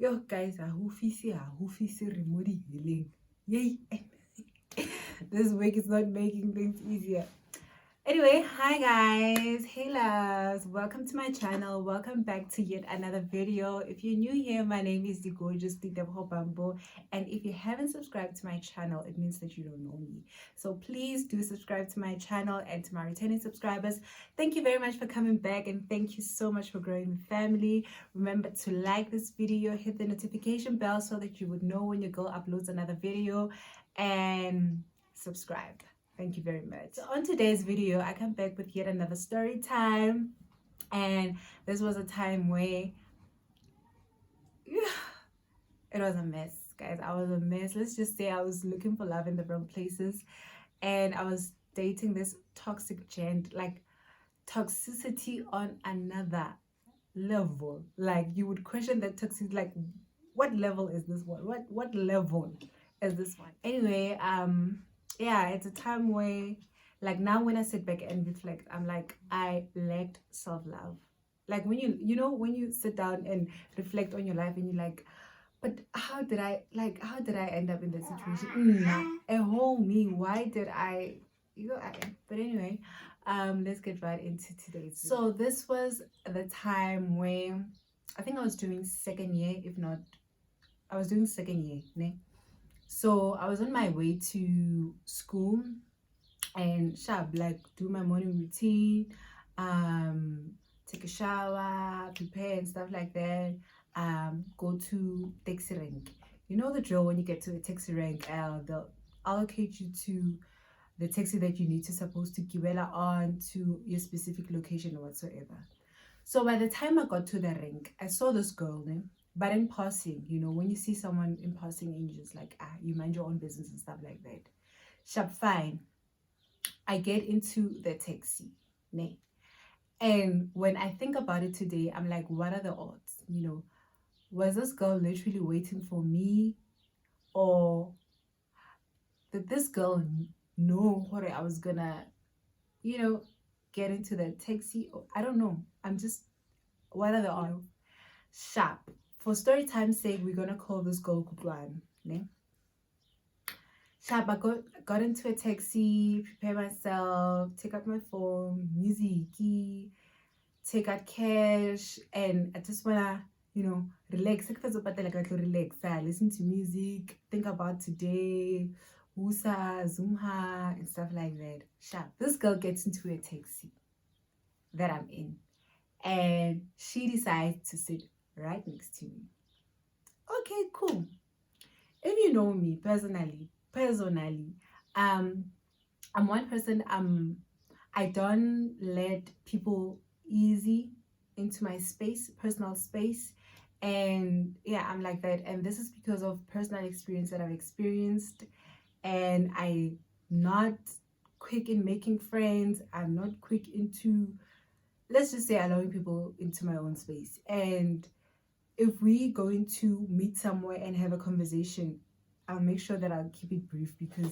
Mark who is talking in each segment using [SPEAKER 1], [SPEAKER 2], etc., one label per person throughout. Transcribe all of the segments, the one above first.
[SPEAKER 1] Yo, guys, who fisi remodi healing. Yay! This week is not making things easier. Anyway, hi guys, hey loves, welcome to my channel, welcome back to yet another video. If you're new here, my name is the gorgeous Didebo Bambo, and if you haven't subscribed to my channel, it means that you don't know me. So please do subscribe to my channel, and to my returning subscribers, thank you very much for coming back, and thank you so much for growing the family. Remember to like this video, hit the notification bell so that you would know when your girl uploads another video, and subscribe. Thank you very much. So on today's video, I come back with yet another story time. And this was a time where it was a mess, guys. I was a mess. Let's just say I was looking for love in the wrong places. And I was dating this toxic gent, like toxicity on another level. Like you would question that toxicity, like what level is this one? What level is this one? Anyway, yeah, it's a time where, like, now when I sit back and reflect, I'm like, I lacked self-love. Like when when you sit down and reflect on your life and you're like, but how did I end up in that situation? A whole me, why did I but anyway, let's get right into today's video. So this was the time where I think I was doing second year, if not I was doing second year, ne? So I was on my way to school and sharp, like do my morning routine, take a shower, prepare and stuff like that. Go to taxi rank. You know the drill. When you get to a taxi rank, they'll allocate you to the taxi that you need to supposed to Gibela on to your specific location or whatsoever. So by the time I got to the rank, I saw this girl, ne? But in passing, when you see someone in passing and you just like, you mind your own business and stuff like that. Sharp, fine. I get into the taxi, ne? And when I think about it today, I'm like, what are the odds? Was this girl literally waiting for me? Or did this girl know what I was gonna, get into the taxi? Or, I don't know. What are the odds? Sharp. For story time's sake, we're gonna call this girl Kukwan, ne? Sharp, I got into a taxi, prepare myself, take out my phone, music, take out cash, and I just wanna, relax. Relax, listen to music, think about today, Usa, Zoomha, and stuff like that. Sharp. This girl gets into a taxi that I'm in, and she decides to sit right next to me. Okay, cool. If you know me personally, I'm one person. I don't let people easy into my space, personal space, and yeah, I'm like that. And this is because of personal experience that I've experienced, and I'm not quick in making friends. I'm not quick into, let's just say, allowing people into my own space. And if we going to meet somewhere and have a conversation, I'll make sure that I'll keep it brief because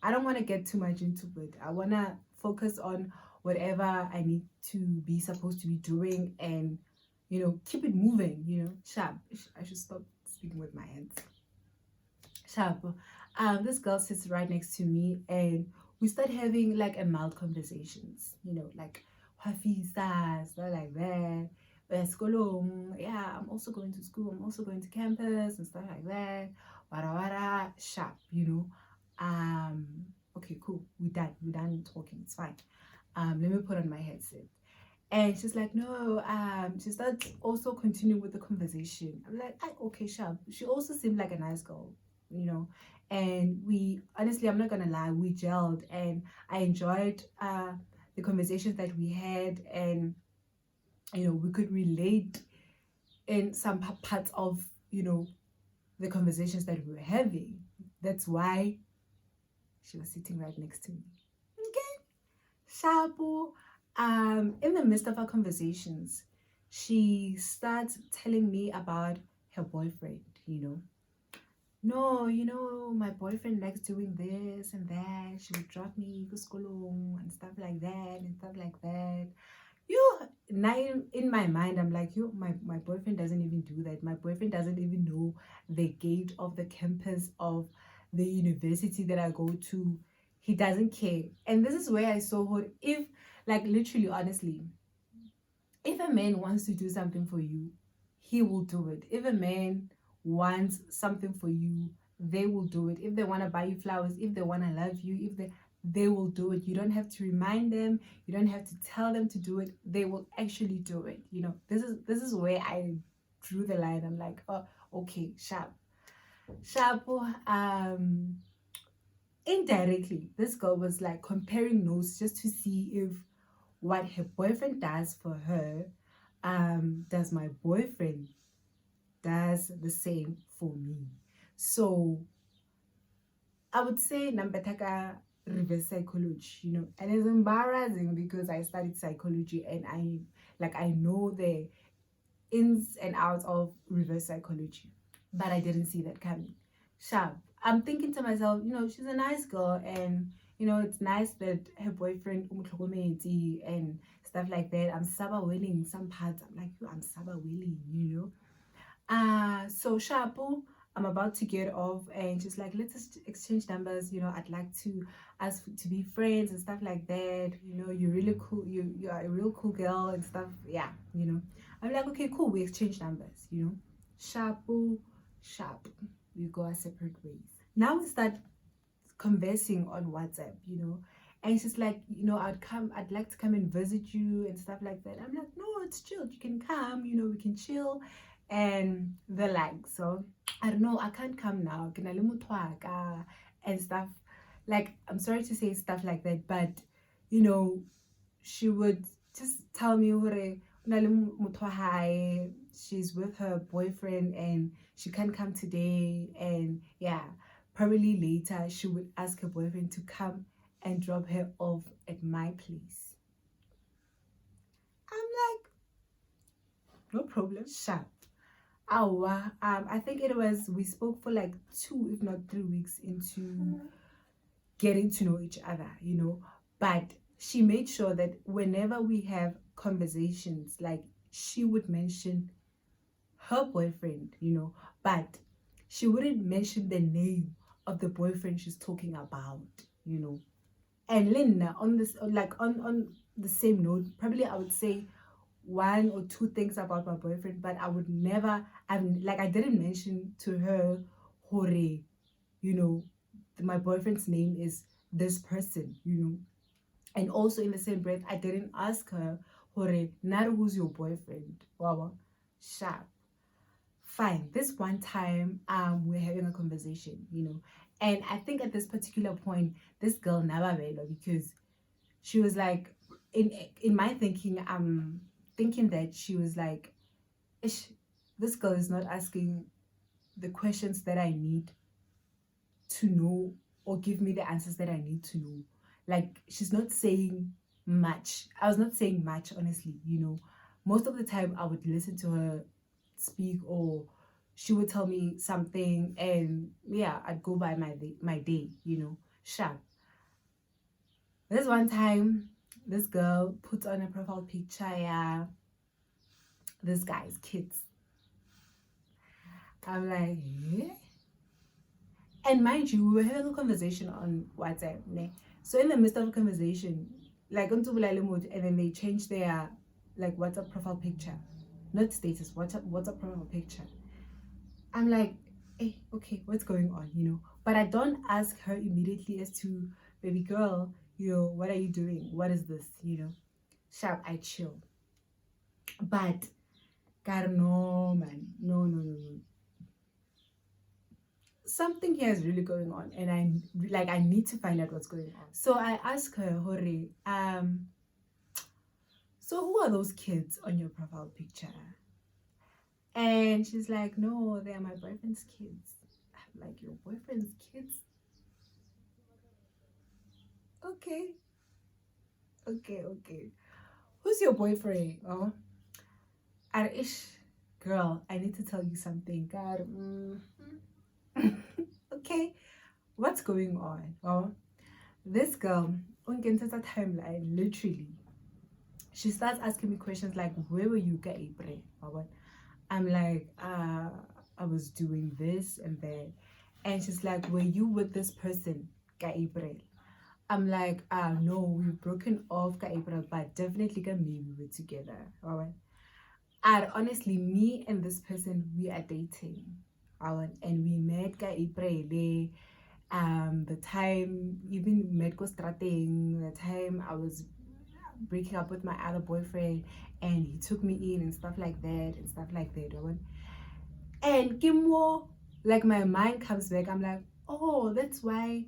[SPEAKER 1] I don't want to get too much into it. I want to focus on whatever I need to be supposed to be doing and, keep it moving, sharp. I should stop speaking with my hands. Sharp. This girl sits right next to me and we start having like a mild conversations, like stuff like that. Yeah, I'm also going to school, I'm also going to campus and stuff like that. Wara sharp, okay, cool, we're done talking, it's fine. Let me put on my headset. And she's like, no, she starts also continue with the conversation. I'm like, okay, sharp. She also seemed like a nice girl, and we, honestly, I'm not gonna lie, we gelled and I enjoyed the conversations that we had, and we could relate in some parts of the conversations that we were having. That's why she was sitting right next to me. Okay, Shabu. In the midst of our conversations, she starts telling me about her boyfriend. No, my boyfriend likes doing this and that. She would drop me to school and stuff like that and stuff like that. You now in my mind, I'm like, yo, my boyfriend doesn't even do that. My boyfriend doesn't even know the gate of the campus of the university that I go to. He doesn't care. And this is where I saw her. If, like, literally, honestly, if a man wants to do something for you, he will do it. If a man wants something for you, they will do it. If they want to buy you flowers, if they want to love you, if they will do it. You don't have to remind them, you don't have to tell them to do it. They will actually do it. You know, this is where I drew the line. I'm like, oh, okay, sharp. Sharp. Indirectly, this girl was like comparing notes just to see if what her boyfriend does for her, does my boyfriend does the same for me. So I would say Nampataka reverse psychology, you know, and it's embarrassing because I studied psychology and I know the ins and outs of reverse psychology, but I didn't see that coming. Sharp. I'm thinking to myself, you know, she's a nice girl, and you know, it's nice that her boyfriend and stuff like that. I'm saba willing some parts. I'm like, I'm saba willing, you know. So Shapo, I'm about to get off, and she's like, let's just exchange numbers. You know, I'd like to ask to be friends and stuff like that. You know, you're really cool. You are a real cool girl and stuff. Yeah, you know. I'm like, okay, cool. We exchange numbers. You know, Shapo, sharp. We go our separate ways. Now we start conversing on WhatsApp. You know. And she's like, you know, I'd like to come and visit you and stuff like that. I'm like, no, it's chill. You can come, you know, we can chill and the like. So I don't know, I can't come now. Ke na le motho wa ka and stuff. Like, I'm sorry to say stuff like that, but you know, she would just tell me hore o na le motho wa hae, she's with her boyfriend and she can't come today. And yeah, probably later she would ask her boyfriend to come and drop her off at my place. I'm like, no problem, sharp. I think we spoke for like 2, if not 3 weeks into getting to know each other, you know. But she made sure that whenever we have conversations, like she would mention her boyfriend, you know, but she wouldn't mention the name of the boyfriend she's talking about, you know. And Linda, on this, like on the same note, probably I would say 1 or 2 things about my boyfriend, but I would never, I didn't mention to her, Hore, you know, my boyfriend's name is this person, you know. And also in the same breath, I didn't ask her, Hore, Naru, who's your boyfriend? Wawa, sharp. Fine. This one time, we're having a conversation, you know. And I think at this particular point, this girl never made it because she was like, in my thinking, I'm thinking that she was like, Ish, this girl is not asking the questions that I need to know or give me the answers that I need to know. Like, she's not saying much. I was not saying much, honestly, you know. Most of the time I would listen to her speak, or she would tell me something, and yeah, I'd go by my day, you know. Sharp. This one time, this girl puts on a profile picture, yeah, this guy's kids. I'm like, yeah. And mind you, we were having a conversation on WhatsApp, ne? So in the midst of a conversation, like on mood, and then they change their like WhatsApp profile picture, not status, WhatsApp profile picture. I'm like, hey, okay, what's going on, you know? But I don't ask her immediately as to, baby girl, you know, what are you doing? What is this, you know? Sharp, I chill. But, God, no, man, no. Something here is really going on, and I need to find out what's going on. So I ask her, Hore, so who are those kids on your profile picture? And she's like, no, they are my boyfriend's kids. I'm like, your boyfriend's kids? Okay. Who's your boyfriend? Oh, Arish, girl, I need to tell you something. God, okay, what's going on? Oh, this girl, on Gentata timeline, literally, She starts asking me questions like, where were you, ka April? I'm like, I was doing this and that. And she's like, were you with this person, ka April? I'm like, no, we've broken off, ka April, but definitely ka me, we were together. And honestly, me and this person, we are dating. And we met ka April. The time even met ko strating, the time I was breaking up with my other boyfriend, and he took me in and stuff like that. And Kimwo, like my mind comes back. I'm like, oh, that's why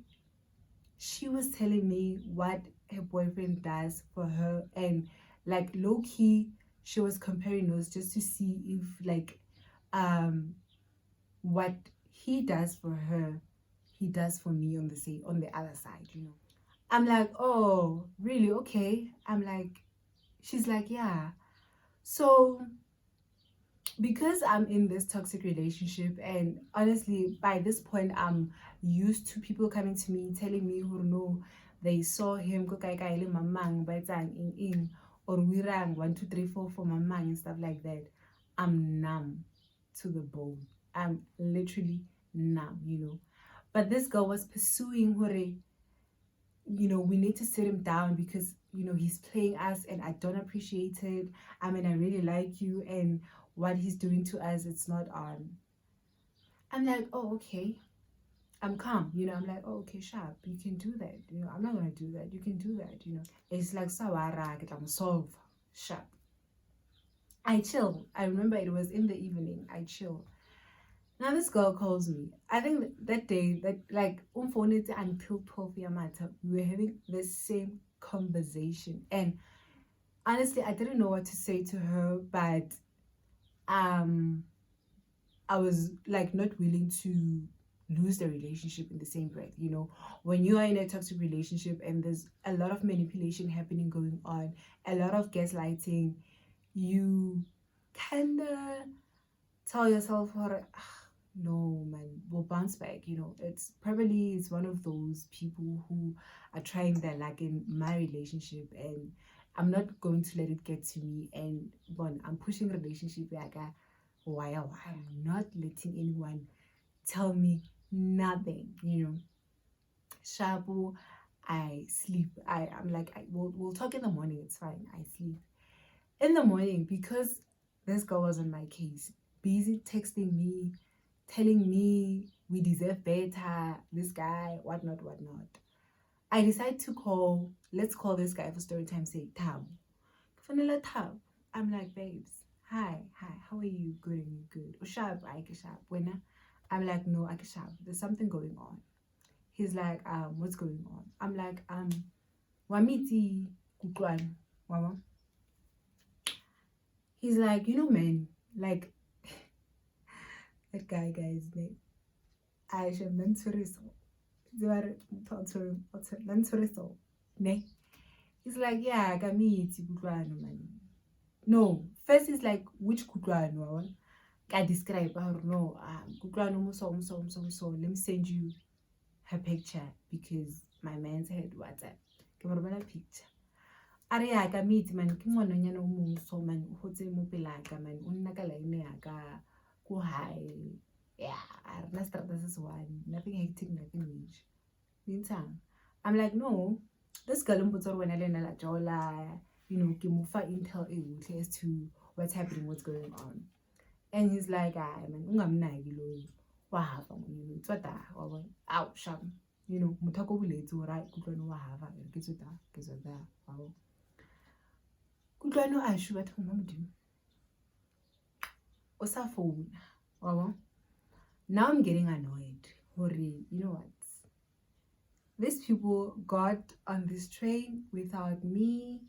[SPEAKER 1] she was telling me what her boyfriend does for her, and like low key, she was comparing those just to see if like what he does for her, he does for me on the other side. I'm like, oh, really? Okay. I'm like, she's like, yeah. So because I'm in this toxic relationship, and honestly, by this point, I'm used to people coming to me telling me who know they saw him go kai kai le mamang ba etsang in or we rang 1 2 3 4 for mamang and stuff like that. I'm numb to the bone. I'm literally numb. But this girl was pursuing Hore, we need to sit him down because he's playing us and I don't appreciate it. I mean, I really like you, and what he's doing to us, it's not on. I'm like, oh, okay. I'm calm. I'm like, oh, okay, sharp, you can do that. I'm not gonna do that, you can do that. It's like sawara I'm solve sharp. I chill. I remember it was in the evening. I chill. Now this girl calls me. I think that day, that like until 12 yamata, we were having the same conversation. And honestly, I didn't know what to say to her, but I was like not willing to lose the relationship in the same breath. When you are in a toxic relationship and there's a lot of manipulation happening going on, a lot of gaslighting, you kinda tell yourself, no man, we'll bounce back. It's one of those people who are trying their luck in my relationship, and I'm not going to let it get to me. And one, I'm pushing relationship like why I'm not letting anyone tell me nothing. Shabu, I sleep. I'm like, we'll talk in the morning, it's fine. I sleep in the morning because this girl was on my case, busy texting me, telling me we deserve better, this guy, whatnot, whatnot. I decide to call, let's call this guy for story time, say, Tam. Fanila Tam. I'm like, babes, hi, how are you? Good, and you good? Sharp, I get sharp. When I'm like, no, I get sharp. There's something going on. He's like, what's going on? I'm like, wamiti kukwan, mama. He's like, man, like, that guy, guys, name. I should mentoriso. Ne? He's like, yeah, I got me kutlwano, man. No, first he's like, which kutlwano? I describe, I don't know, kutlwano so. Let me send you her picture because my man's head WhatsApp. Give me a picture. Are ya ka meet man ke ngwananyana o mong so man o hotse mo pelaka man o nna ka line ya ka go high. Yeah, I start this one. Nothing hectic, nothing huge. Meantime, I'm like, no, this girl when I la jola, ke mufa intel as to what's happening, what's going on. And he's like, man, ungamnaki lo. Wa hava ngini. Tswata, wa aw sham. Mutako buletso right kutlwana wa hava ke tswata. Wow. Kutlwana a shu batho mo modimo. O sa phone. Wow. Now I'm getting annoyed. Hori, you know what? These people got on this train without me,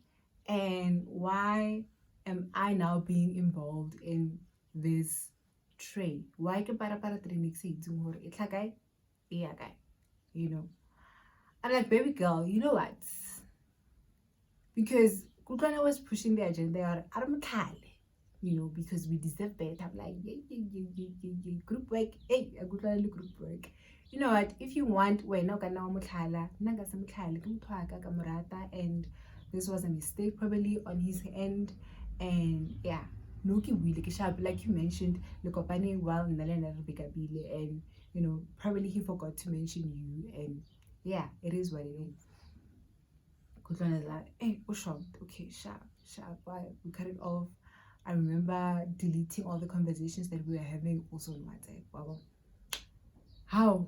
[SPEAKER 1] and why am I now being involved in this train? Why ke para train it's like guy, I'm like, baby girl, you know what? Because Kutlana was pushing the agenda, because we deserve better. I'm like, yeah, group work, hey, a good little group work. You know what? If you want, we're not gonna and this was a mistake probably on his end. And yeah, no ke buile ke sharp like you mentioned le kopane while nna le ena re bekapile, and you know probably he forgot to mention you, and yeah, it is what it is. Kutlwana is like, hey, oh shocked, okay, sharp, sharp, why we cut it off. I remember deleting all the conversations that we were having also on WhatsApp. Wow. How?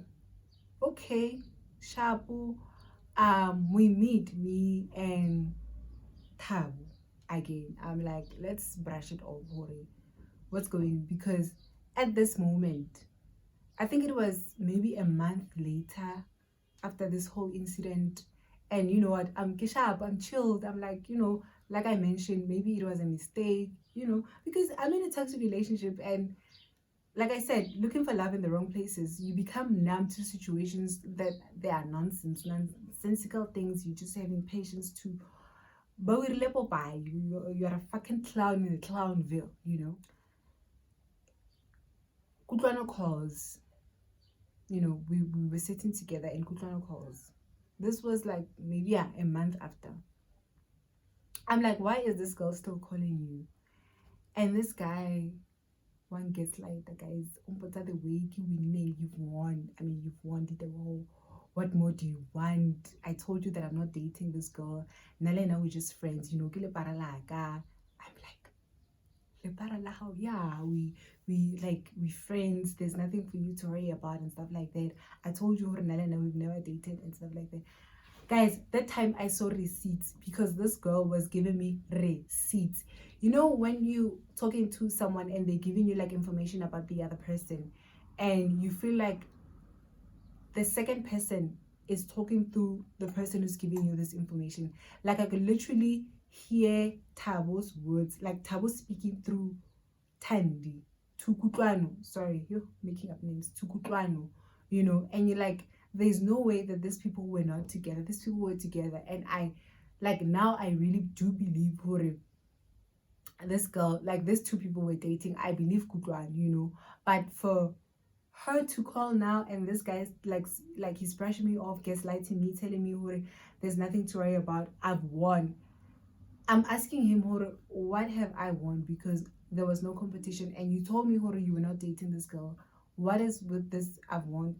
[SPEAKER 1] Okay, sharp. We meet me and Tab again. I'm like, let's brush it off, Hori. What's going? Because at this moment, I think it was maybe a month later after this whole incident. And you know what? I'm kishap, I'm chilled. I'm like, you know, like I mentioned, maybe it was a mistake, you know, because I'm in a toxic relationship, and like I said, looking for love in the wrong places, you become numb to situations that they are nonsensical things. You just having patience to. But we're level by you're a fucking clown in a clownville, you know. Kutlwana calls, you know, we were sitting together in Kutlwana calls. This was like maybe yeah, a month after. I'm like, why is this girl still calling you? And this guy, one gets like the guys the way you winning, you've won. I mean, you've won the whole. What more do you want? I told you that I'm not dating this girl. Nalena, we're just friends, you know. I'm like, yeah, we friends. There's nothing for you to worry about and stuff like that. I told you Nalena, we've never dated and stuff like that. Guys, that time I saw receipts because this girl was giving me receipts. You know, when you talking to someone and they're giving you like information about the other person, and you feel like the second person is talking through the person who's giving you this information. Like I could literally hear Tabo's words, like Tabo speaking through Tandi, Tukutlwano. Sorry, you're making up names. Tukutlwano, you know, and you're like, there's no way that these people were not together. These people were together. And I, like, now I really do believe Hore, this girl, like, these two people were dating. I believe Kutlwan, you know. But for her to call now and this guy's like he's brushing me off, gaslighting me, telling me Hore, there's nothing to worry about. I've won. I'm asking him, Hore, what have I won? Because there was no competition, and you told me, Hore, you were not dating this girl. What is with this I've won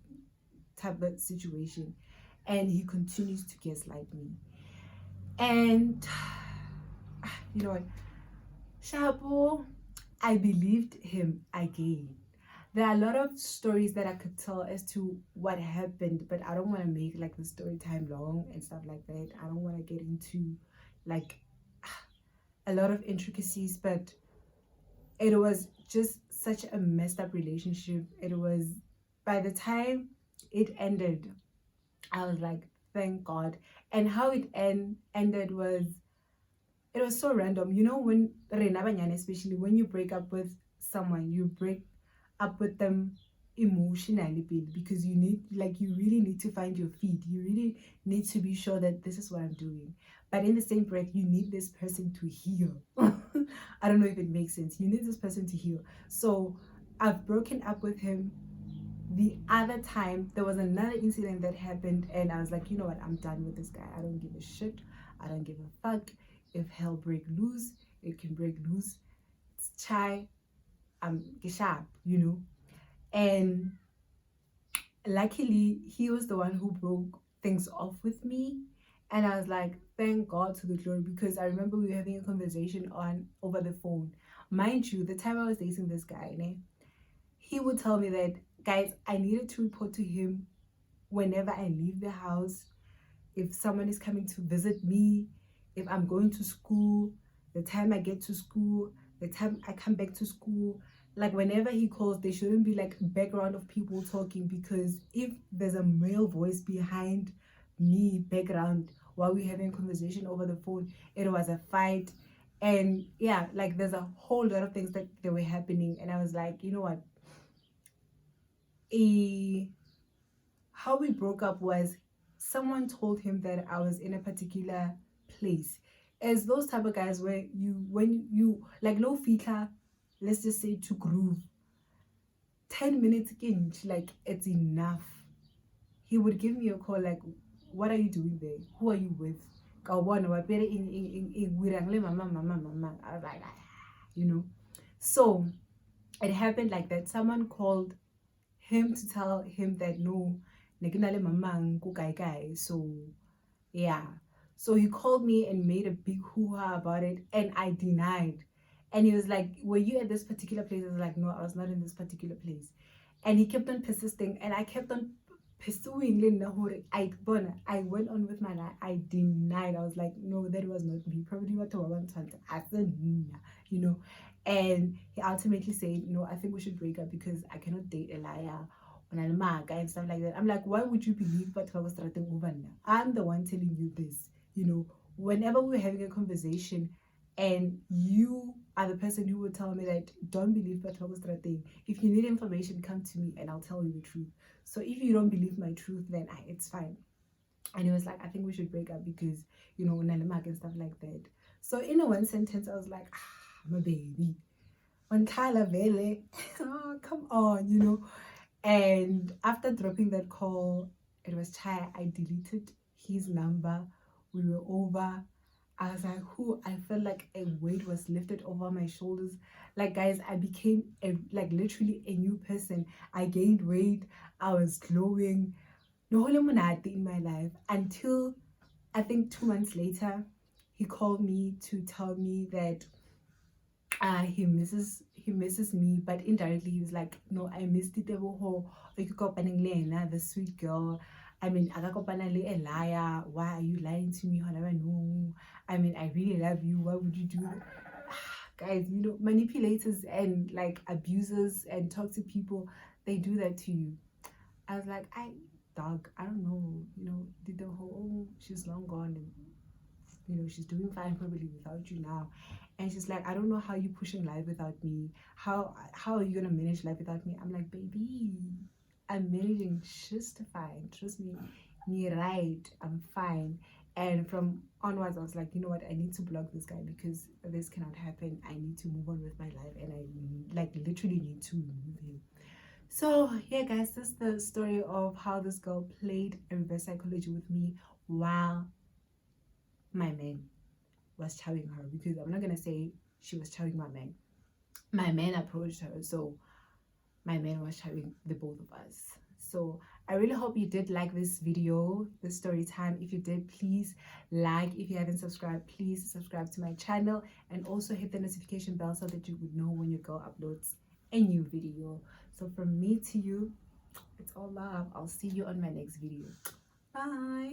[SPEAKER 1] type of situation? And he continues to gaslight me. And you know what? Shapo, I believed him again. There are a lot of stories that I could tell as to what happened, but I don't want to make like the story time long and stuff like that. I don't want to get into like a lot of intricacies, but it was just such a messed up relationship. It was, by the time it ended, I was like, thank God. And how it ended was, it was so random. You know, when Rena Banyane, especially when you break up with someone, you break up with them emotionally, because you need, like, you really need to find your feet. You really need to be sure that this is what I'm doing. But in the same breath, you need this person to heal. I don't know if it makes sense. You need this person to heal. So I've broken up with him. The other time, there was another incident that happened, and I was like, you know what? I'm done with this guy. I don't give a shit. I don't give a fuck. If hell break loose, it can break loose. It's chai. I'm sharp, you know. And luckily, he was the one who broke things off with me. And I was like, thank God to the glory, because I remember we were having a conversation on over the phone. Mind you, the time I was dating this guy, he would tell me that, guys, I needed to report to him whenever I leave the house, if someone is coming to visit me, if I'm going to school, the time I get to school, the time I come back to school. Like whenever he calls, there shouldn't be like a background of people talking, because if there's a male voice behind me background while we're having a conversation over the phone, it was a fight. And yeah, like there's a whole lot of things that they were happening, and I was like, you know what, how we broke up was, someone told him that I was in a particular place, as those type of guys where when you like low fita, let's just say to groove 10 minutes in, like it's enough. He would give me a call like, what are you doing there? Who are you with? Kawubona wapere in mama. I was like, you know. So it happened like that. Someone called him to tell him that no, nakinale mamang ko kai. So yeah. So he called me and made a big hoo-ha about it, and I denied. And he was like, were you at this particular place? I was like, no, I was not in this particular place. And he kept on persisting, and I kept on pursuing I went on with my life. I denied. I was like, no, that was not me. Probably what I said, you know. And he ultimately said, no, I think we should break up because I cannot date a liar and stuff like that. I'm like, why would you believe what I was starting over now? I'm the one telling you this, you know. Whenever we're having a conversation and you are the person who will tell me that don't believe what I was starting. If you need information, come to me and I'll tell you the truth. So if you don't believe my truth, then it's fine. And he was like, I think we should break up because, you know, Nalimak and stuff like that. So in a one sentence, I was like, my baby. On Tyler Vele, oh, come on, you know. And after dropping that call, it was Chai. I deleted his number. We were over. I was like, who? I felt like a weight was lifted over my shoulders. Like, guys, I became literally a new person. I gained weight. I was glowing. No limonade in my life until I think 2 months later, he called me to tell me that he misses me, but indirectly he was like, no, I missed it the sweet girl. I mean, akakopana le a liar. Why are you lying to me? No, I mean, I really love you. Why would you do that? Guys, you know, manipulators and like abusers and toxic people, they do that to you. I was like, dog, I don't know, you know, did the whole she's long gone and you know she's doing fine probably without you now. And she's like, I don't know how you pushing life without me. How are you gonna manage life without me? I'm like, baby, I'm managing just fine. Trust me, me right, I'm fine. And from onwards, I was like, you know what, I need to block this guy because this cannot happen. I need to move on with my life, and I like literally need to remove him. So yeah, guys, this is the story of how this girl played a reverse psychology with me while my man was chowing her, because I'm not gonna say she was chowing my man. My man approached her, so my man was chowing the both of us. So I really hope you did like this video, this story time. If you did, please like. If you haven't subscribed, please subscribe to my channel and also hit the notification bell so that you would know when your girl uploads a new video. So from me to you, it's all love. I'll see you on my next video. Bye.